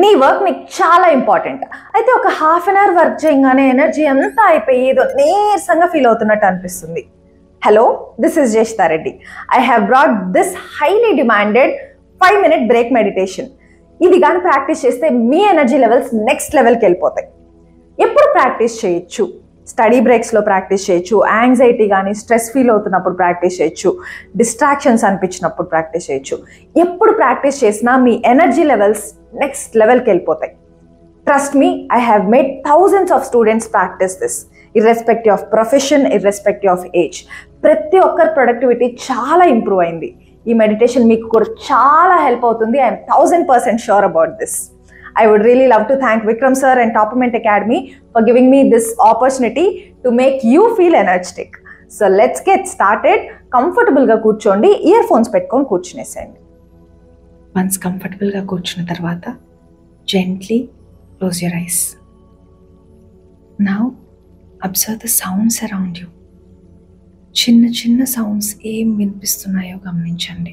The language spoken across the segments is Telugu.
నీ వర్క్ నీకు చాలా ఇంపార్టెంట్. అయితే ఒక హాఫ్ అన్ అవర్ వర్క్ చేయగానే ఎనర్జీ అంతా అయిపోయి ఏదో నీరసంగా ఫీల్ అవుతున్నట్టు అనిపిస్తుంది. Hello, this is Jeshta Reddy. I have brought this highly demanded 5-minute break meditation. ఇది కానీ ప్రాక్టీస్ చేస్తే మీ ఎనర్జీ లెవెల్స్ నెక్స్ట్ లెవెల్కి వెళ్ళిపోతాయి. ఎప్పుడు ప్రాక్టీస్ చేయొచ్చు? స్టడీ బ్రేక్స్లో ప్రాక్టీస్ చేయొచ్చు, యాంగ్జైటీ కానీ స్ట్రెస్ ఫీల్ అవుతున్నప్పుడు ప్రాక్టీస్ చేయొచ్చు, డిస్ట్రాక్షన్స్ అనిపించినప్పుడు ప్రాక్టీస్ చేయొచ్చు. ఎప్పుడు ప్రాక్టీస్ చేసినా మీ ఎనర్జీ లెవెల్స్ నెక్స్ట్ లెవెల్కి వెళ్ళిపోతాయి. Trust me, I have made thousands of students practice this, irrespective of profession, irrespective of age. ప్రతి ఒక్కరి ప్రొడక్టివిటీ చాలా ఇంప్రూవ్ అయింది. ఈ మెడిటేషన్ మీకు కూడా చాలా హెల్ప్ అవుతుంది. I'm 1000% sure about this. I would really love to thank Vikram sir and Toppament Academy for giving me this opportunity to make you feel energetic. So let's get started. Comfortable ga కూర్చోండి, ఇయర్ ఫోన్స్ పెట్టుకొని కూర్చునేసేయండి. Once comfortable ga కూర్చున్న తర్వాత gently close your eyes. Now observe the sounds around you. చిన్న చిన్న సౌండ్స్ ఏం వినిపిస్తున్నాయో గమనించండి.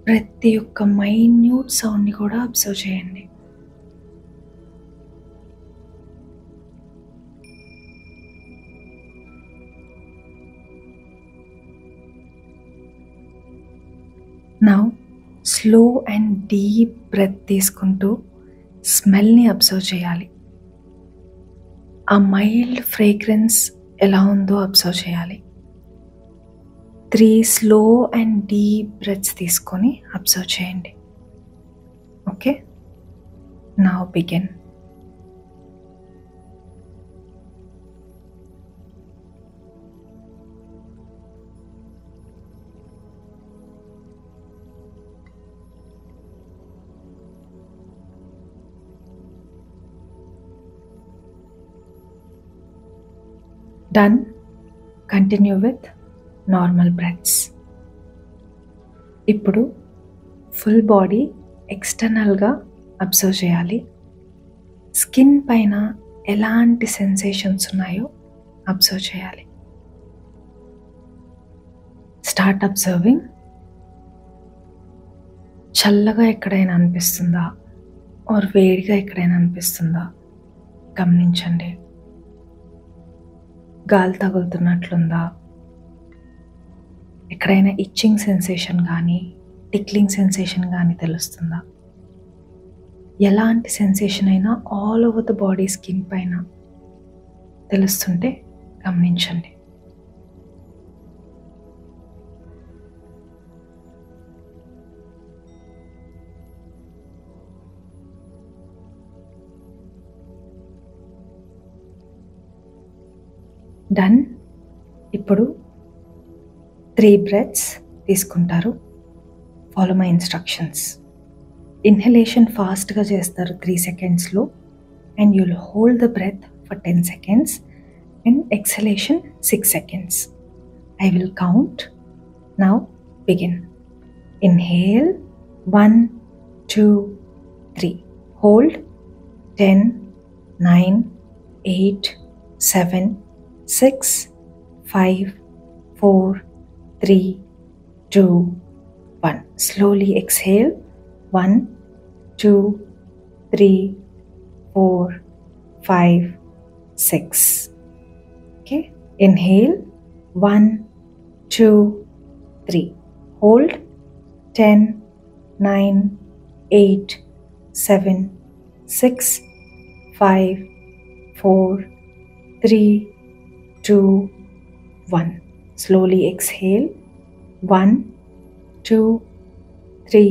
ప్రతి ఒక్క మైన్యూట్ సౌండ్ని కూడా అబ్జర్వ్ చేయండి. Now slow and deep breath తీసుకుంటూ స్మెల్ని అబ్జర్వ్ చేయాలి. ఆ మైల్డ్ ఫ్రేగ్రెన్స్ ఎలా ఉందో అబ్జర్వ్ చేయాలి. 3 స్లో అండ్ డీప్ బ్రెత్స్ తీసుకొని అబ్జర్వ్ చేయండి. Okay, now begin. Done. Continue with normal breaths. ఇప్పుడు ఫుల్ బాడీ ఎక్స్టర్నల్గా అబ్జర్వ్ చేయాలి. స్కిన్ పైన ఎలాంటి సెన్సేషన్స్ ఉన్నాయో అబ్జర్వ్ చేయాలి. Start observing. చల్లగా ఎక్కడైనా అనిపిస్తుందా ఆర్ వేడిగా ఎక్కడైనా అనిపిస్తుందా గమనించండి. గాలి తగులుతున్నట్లుందా, ఎక్కడైనా ఇచ్చింగ్ సెన్సేషన్ కానీ టిక్లింగ్ సెన్సేషన్ కానీ తెలుస్తుందా? ఎలాంటి సెన్సేషన్ అయినా all over the body skin పైన తెలుస్తుంటే గమనించండి. డన్. ఇప్పుడు 3 బ్రెత్స్ తీసుకుంటారు. Follow my instructions. ఇన్హలేషన్ ఫాస్ట్గా చేస్తారు 3 సెకండ్స్లో and you'll hold the breath for 10 seconds and exhalation 6 seconds. I will count. Now begin. Inhale 1 2 3. Hold 10 9 8 7 6 5 4 3 2 1. Slowly exhale. 1 2 3 4 5 6. Okay. Inhale. 1 2 3. Hold. 10 9 8 7 6 5 4 3 2 1. Slowly exhale. 1 2 3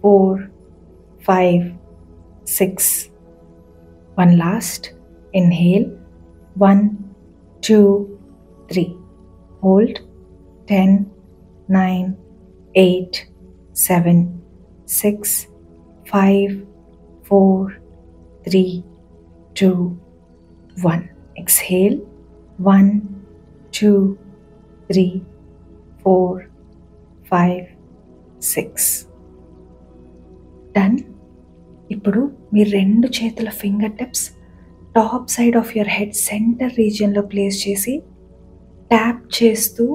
4 5 6. One last. Inhale. 1 2 3. Hold. 10 9 8 7 6 5 4 3 2 1. Exhale. 1 2 3 4 5 6. Done. ఇప్పుడు మీ 2 చేతుల finger tips top side of your head centre రీజియన్లో ప్లేస్ చేసి ట్యాప్ చేస్తూ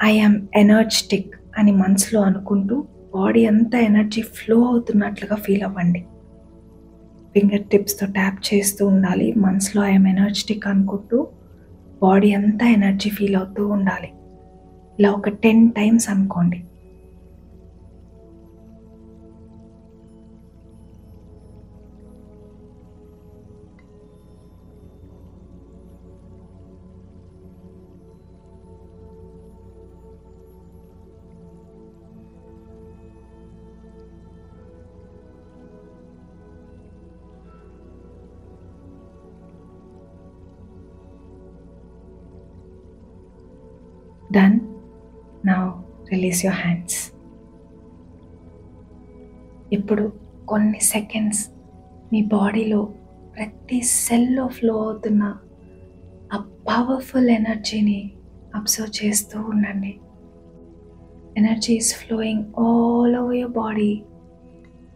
ఐ యామ్ ఎనర్జెటిక్ అని మనసులో అనుకుంటూ బాడీ అంతా ఎనర్జీ ఫ్లో అవుతున్నట్లుగా ఫీల్ అవ్వండి. ఫింగర్ టిప్స్తో ట్యాప్ చేస్తూ ఉండాలి. మనసులో ఐఎమ్ ఎనర్జెటిక్ అనుకుంటూ బాడీ అంతా ఎనర్జీ ఫీల్ అవుతూ ఉండాలి. ఇలా ఒక 10 times అనుకోండి. Done. Now release your hands. ఇప్పుడు కొన్ని సెకండ్స్ మీ బాడీలో ప్రతి సెల్లో ఫ్లో అవుతున్న ఆ పవర్ఫుల్ ఎనర్జీని అబ్జర్వ్ చేస్తూ ఉండండి. Energy is flowing all over your body,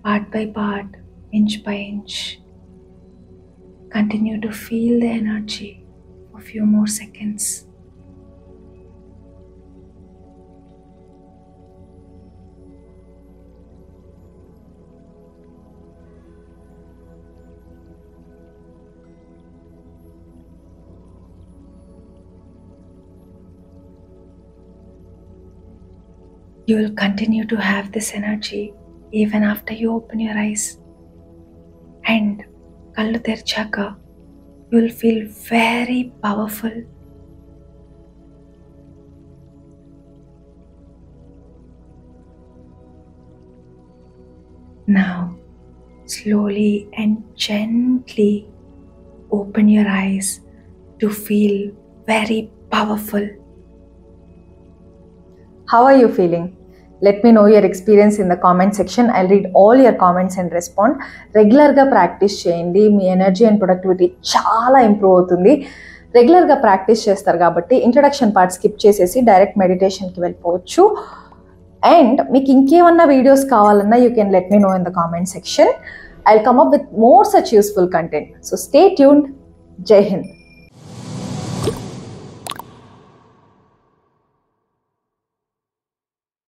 part by part, inch by inch. Continue to feel the energy for a few more seconds. You will continue to have this energy even after you open your eyes. And kallu terchaka, you will feel very powerful. Now, slowly and gently open your eyes to feel very powerful. How are you feeling? Let me know your experience in the comment section. I'll read all your comments and respond. రెగ్యులర్గా ప్రాక్టీస్ చేయండి. మీ ఎనర్జీ అండ్ ప్రొడక్టివిటీ చాలా ఇంప్రూవ్ అవుతుంది. రెగ్యులర్గా ప్రాక్టీస్ చేస్తారు కాబట్టి ఇంట్రడక్షన్ పార్ట్ స్కిప్ చేసేసి డైరెక్ట్ మెడిటేషన్కి వెళ్ళిపోవచ్చు. అండ్ మీకు ఇంకేమన్నా వీడియోస్ కావాలన్నా you can let me know in the comment section. I will come up with more such useful content. So stay tuned. జై హింద్.